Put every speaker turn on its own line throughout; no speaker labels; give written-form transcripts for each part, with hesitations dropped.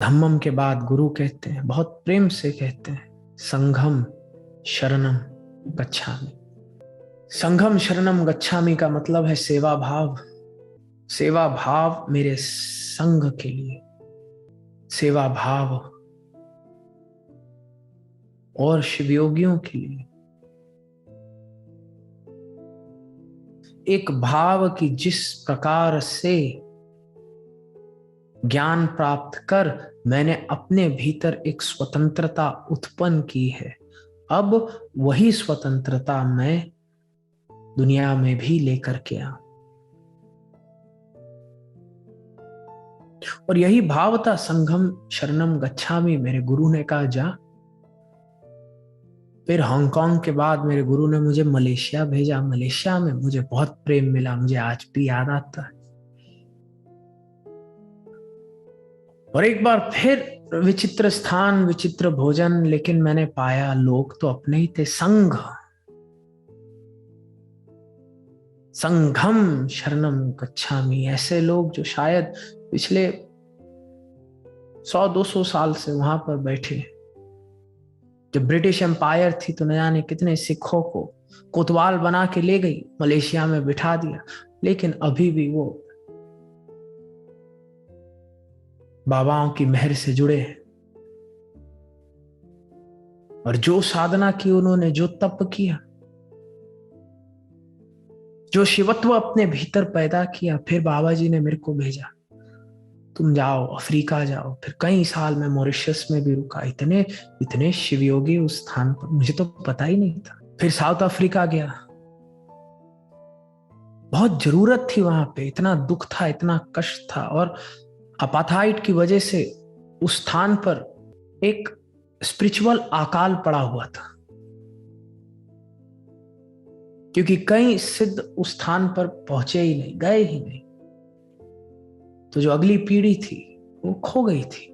धम्मम के बाद गुरु कहते हैं, बहुत प्रेम से कहते हैं, संघम शरणम गच्छामि। संघम शरणम गच्छामि का मतलब है सेवा भाव। सेवा भाव मेरे संघ के लिए, सेवा भाव और शिवयोगियों के लिए। एक भाव की जिस प्रकार से ज्ञान प्राप्त कर मैंने अपने भीतर एक स्वतंत्रता उत्पन्न की है, अब वही स्वतंत्रता मैं दुनिया में भी लेकर के आऊं। और यही भाव था संघम शरणम गच्छामि। मेरे गुरु ने कहा जा। फिर हांगकांग के बाद मेरे गुरु ने मुझे मलेशिया भेजा। मलेशिया में मुझे बहुत प्रेम मिला, मुझे आज भी याद आता है। और एक बार फिर विचित्र स्थान, विचित्र भोजन, लेकिन मैंने पाया लोग तो अपने ही थे। संघम शरणम गच्छामि, ऐसे लोग जो शायद पिछले 100-200 साल से वहां पर बैठे। जब ब्रिटिश एम्पायर थी तो न जाने कितने सिखों को कोतवाल बना के ले गई, मलेशिया में बिठा दिया, लेकिन अभी भी वो बाबाओं की मेहर से जुड़े हैं। और जो साधना की उन्होंने, जो तप किया, जो शिवत्व अपने भीतर पैदा किया, फिर बाबा जी ने मेरे को भेजा, तुम जाओ अफ्रीका जाओ। फिर कई साल मैं मॉरिशस में भी रुका। इतने इतने शिवयोगी उस स्थान पर, मुझे तो पता ही नहीं था। फिर साउथ अफ्रीका गया, बहुत जरूरत थी वहां पे, इतना दुख था, इतना कष्ट था। और अपाथाइड की वजह से उस स्थान पर एक स्पिरिचुअल अकाल पड़ा हुआ था, क्योंकि कई सिद्ध उस स्थान पर पहुंचे ही नहीं, गए ही नहीं। तो जो अगली पीढ़ी थी वो खो गई थी।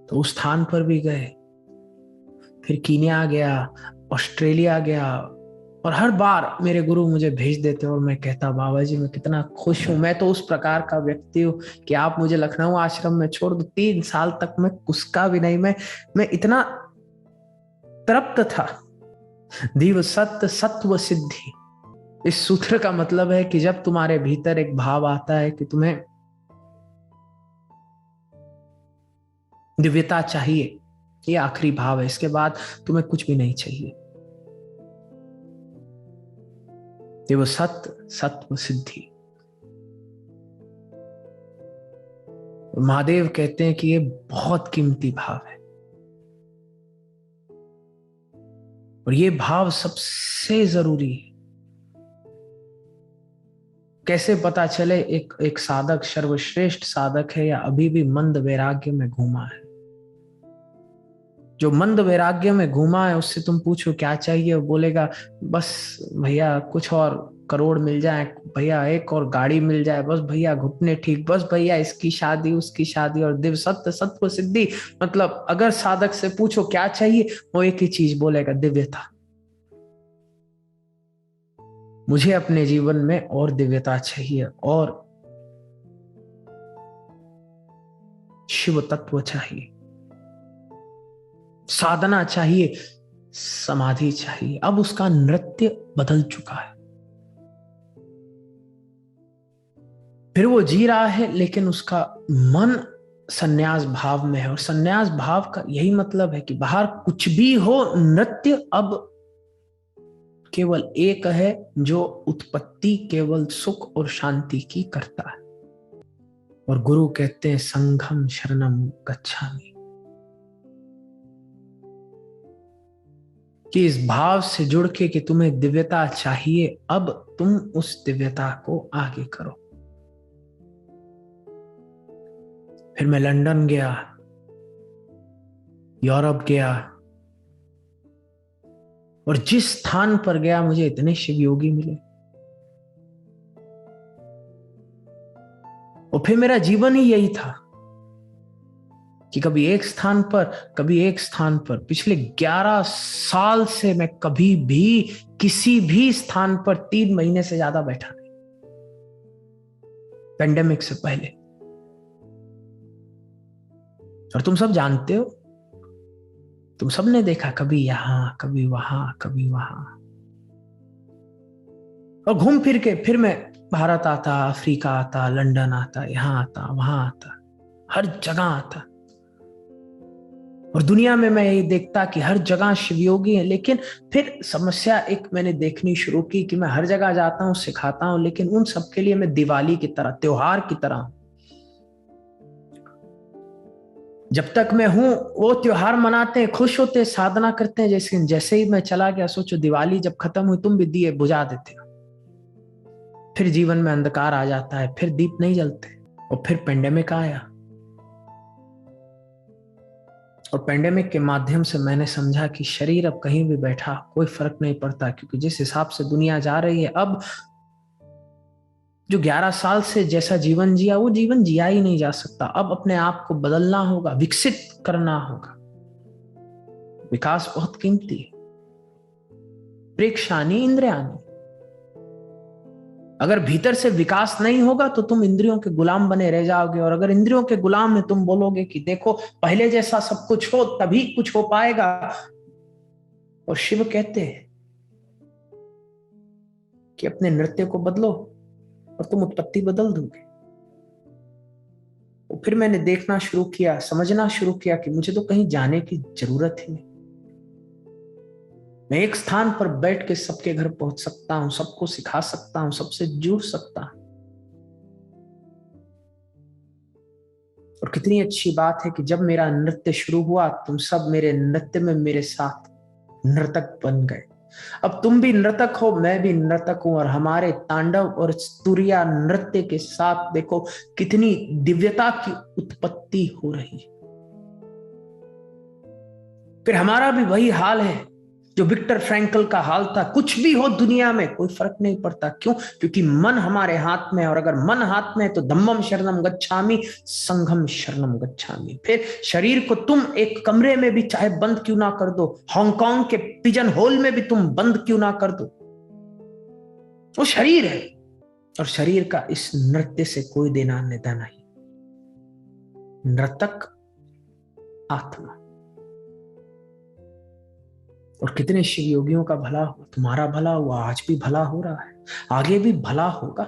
तो उस स्थान पर भी गए, फिर कीनिया गया, ऑस्ट्रेलिया गया। और हर बार मेरे गुरु मुझे भेज देते और मैं कहता, बाबा जी मैं कितना खुश हूं। मैं तो उस प्रकार का व्यक्ति हूं कि आप मुझे लखनऊ आश्रम में छोड़ दो, 3 साल तक मैं कुसका भी नहीं। मैं इतना तृप्त था। दिव सत्य सत्व सिद्धि, इस सूत्र का मतलब है कि जब तुम्हारे भीतर एक भाव आता है कि तुम्हें दिव्यता चाहिए, ये आखिरी भाव है, इसके बाद तुम्हें कुछ भी नहीं चाहिए। ये वो सत्य सत्व सिद्धि। महादेव कहते हैं कि ये बहुत कीमती भाव है, और ये भाव सबसे जरूरी है। कैसे पता चले एक साधक सर्वश्रेष्ठ साधक है या अभी भी मंद वैराग्य में घूमा है? जो मंद वैराग्य में घूमा है उससे तुम पूछो क्या चाहिए, वो बोलेगा बस भैया कुछ और करोड़ मिल जाए, भैया एक और गाड़ी मिल जाए, बस भैया घुटने ठीक, बस भैया इसकी शादी उसकी शादी, और दिव्य सत्य सत्व सिद्धि। मतलब अगर साधक से पूछो क्या चाहिए, वो एक ही चीज बोलेगा, दिव्यता। मुझे अपने जीवन में और दिव्यता चाहिए, और शिव तत्व चाहिए, साधना चाहिए, समाधि चाहिए। अब उसका नृत्य बदल चुका है। फिर वो जी रहा है, लेकिन उसका मन संन्यास भाव में है। और संन्यास भाव का यही मतलब है कि बाहर कुछ भी हो, नृत्य अब केवल एक है जो उत्पत्ति केवल सुख और शांति की करता है। और गुरु कहते हैं संघम शरणम गच्छामि, कि इस भाव से जुड़ के कि तुम्हें दिव्यता चाहिए, अब तुम उस दिव्यता को आगे करो। फिर मैं लंदन गया, यूरोप गया, और जिस स्थान पर गया मुझे इतने शिव योगी मिले। और फिर मेरा जीवन ही यही था कि कभी एक स्थान पर, कभी एक स्थान पर। पिछले 11 साल से मैं कभी भी किसी भी स्थान पर 3 महीने से ज्यादा बैठा नहीं। पेंडेमिक से पहले। और तुम सब जानते हो, तुम सब ने देखा, कभी यहां कभी वहां कभी वहां, और घूम फिर के फिर मैं भारत आता, अफ्रीका आता, लंदन आता, यहां आता, वहां आता, हर जगह आता। और दुनिया में मैं ये देखता कि हर जगह शिवयोगी है। लेकिन फिर समस्या एक मैंने देखनी शुरू की कि मैं हर जगह जाता हूं, सिखाता हूं, लेकिन उन सबके लिए मैं दिवाली की तरह, त्योहार की तरह हूं। जब तक मैं हूं वो त्योहार मनाते हैं, खुश होते हैं, साधना करते हैं। जैसे जैसे ही मैं चला गया, सोचो दिवाली जब खत्म हुई, तुम भी दिए बुझा देते हो, फिर जीवन में अंधकार आ जाता है, फिर दीप नहीं जलते। और फिर पेंडेमिक आया, और पेंडेमिक के माध्यम से मैंने समझा कि शरीर अब कहीं भी बैठा कोई फर्क नहीं पड़ता, क्योंकि जिस हिसाब से दुनिया जा रही है अब, जो 11 साल से जैसा जीवन जिया वो जीवन जिया ही नहीं जा सकता। अब अपने आप को बदलना होगा, विकसित करना होगा। विकास बहुत कीमती है। प्रेक्षानी इंद्रियानी, अगर भीतर से विकास नहीं होगा तो तुम इंद्रियों के गुलाम बने रह जाओगे। और अगर इंद्रियों के गुलाम में तुम बोलोगे कि देखो पहले जैसा सब कुछ हो तभी कुछ हो पाएगा, और शिव कहते हैं कि अपने नृत्य को बदलो और तुम उत्पत्ति बदल दोगे। तो फिर मैंने देखना शुरू किया, समझना शुरू किया कि मुझे तो कहीं जाने की जरूरत ही नहीं। मैं एक स्थान पर बैठ के सबके घर पहुंच सकता हूं, सबको सिखा सकता हूं, सबसे जुड़ सकता हूं। और कितनी अच्छी बात है कि जब मेरा नृत्य शुरू हुआ, तुम सब मेरे नृत्य में मेरे साथ नर्तक बन गए। अब तुम भी नर्तक हो, मैं भी नर्तक हूं, और हमारे तांडव और स्तुरिया नृत्य के साथ देखो कितनी दिव्यता की उत्पत्ति हो रही है। फिर हमारा भी वही हाल है जो विक्टर फ्रैंकल का हाल था। कुछ भी हो दुनिया में कोई फर्क नहीं पड़ता। क्यों? क्योंकि मन हमारे हाथ में है, और अगर मन हाथ में है तो धम्मम शरणम गच्छामि, संघम शरणम गच्छामि। फिर शरीर को तुम एक कमरे में भी चाहे बंद क्यों ना कर दो, हांगकांग के पिजन होल में भी तुम बंद क्यों ना कर दो, वो शरीर है। और शरीर का इस नृत्य से कोई देना लेना नहीं। नर्तक आत्मा। और कितने शिव योगियों का भला हुआ, तुम्हारा भला हुआ, आज भी भला हो रहा है, आगे भी भला होगा।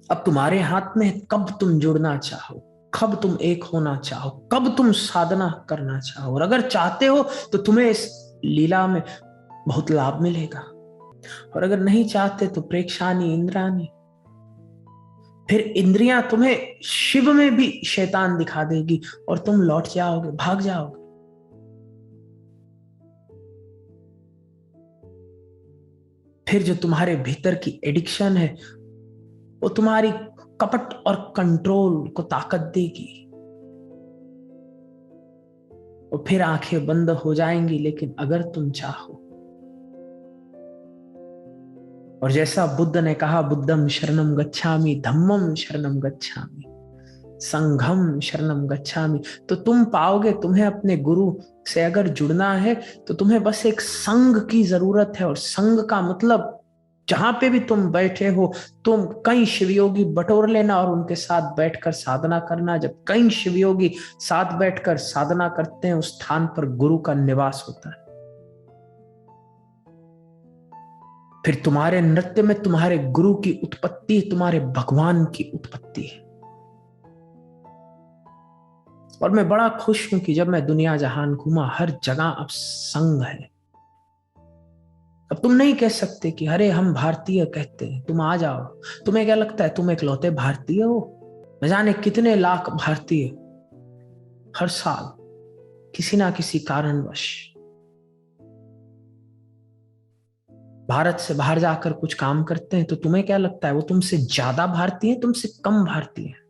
अब तुम्हारे हाथ में कब तुम जुड़ना चाहो, कब तुम एक होना चाहो, कब तुम साधना करना चाहो। और अगर चाहते हो तो तुम्हें इस लीला में बहुत लाभ मिलेगा, और अगर नहीं चाहते तो प्रेक्षानी इंद्रानी, फिर इंद्रियां तुम्हें शिव में भी शैतान दिखा देगी और तुम लौट जाओगे, भाग जाओगे। फिर जो तुम्हारे भीतर की एडिक्शन है वो तुम्हारी कपट और कंट्रोल को ताकत देगी, और फिर आंखें बंद हो जाएंगी। लेकिन अगर तुम चाहो, और जैसा बुद्ध ने कहा, बुद्धम शरणम गच्छामि, धम्मम शरणम गच्छामि, संघम शरणम गच्छामि, तो तुम पाओगे। तुम्हें अपने गुरु से अगर जुड़ना है तो तुम्हें बस एक संघ की जरूरत है। और संघ का मतलब जहां पे भी तुम बैठे हो, तुम कई शिवयोगी बटोर लेना और उनके साथ बैठकर साधना करना। जब कई शिवयोगी साथ बैठकर साधना करते हैं, उस स्थान पर गुरु का निवास होता है। फिर तुम्हारे नृत्य में तुम्हारे गुरु की उत्पत्ति, तुम्हारे भगवान की उत्पत्ति है। और मैं बड़ा खुश हूं कि जब मैं दुनिया जहान घूमा, हर जगह अब संघ है। अब तुम नहीं कह सकते कि अरे हम भारतीय कहते हैं, तुम आ जाओ। तुम्हें क्या लगता है तुम इकलौते भारतीय हो? न जाने कितने लाख भारतीय हर साल किसी ना किसी कारणवश भारत से बाहर जाकर कुछ काम करते हैं। तो तुम्हें क्या लगता है वो तुमसे ज्यादा भारतीय है, तुमसे कम भारतीय है?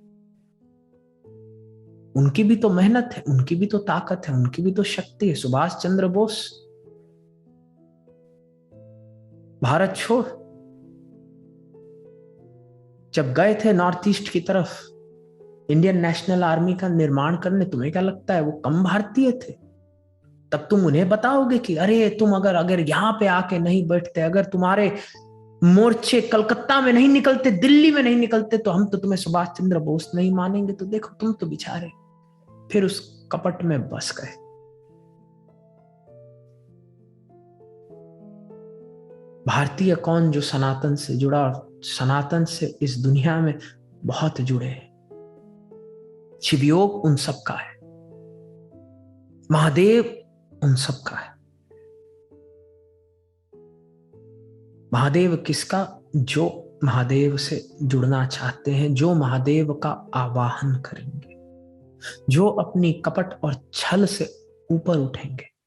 उनकी भी तो मेहनत है, उनकी भी तो ताकत है, उनकी भी तो शक्ति है। सुभाष चंद्र बोस भारत छोड़ जब गए थे नॉर्थ ईस्ट की तरफ इंडियन नेशनल आर्मी का निर्माण करने, तुम्हें क्या लगता है वो कम भारतीय थे? तब तुम उन्हें बताओगे कि अरे तुम अगर अगर यहां पे आके नहीं बैठते, अगर तुम्हारे मोर्चे कलकत्ता में नहीं निकलते, दिल्ली में नहीं निकलते, तो हम तो तुम्हें सुभाष चंद्र बोस नहीं मानेंगे। तो देखो तुम तो बेचारे फिर उस कपट में बस गए। भारतीय कौन जो सनातन से जुड़ा और सनातन से इस दुनिया में बहुत जुड़े हैं। शिवयोग उन सब का है, महादेव उन सब का है। महादेव किसका? जो महादेव से जुड़ना चाहते हैं, जो महादेव का आवाहन करेंगे, जो अपनी कपट और छल से ऊपर उठेंगे।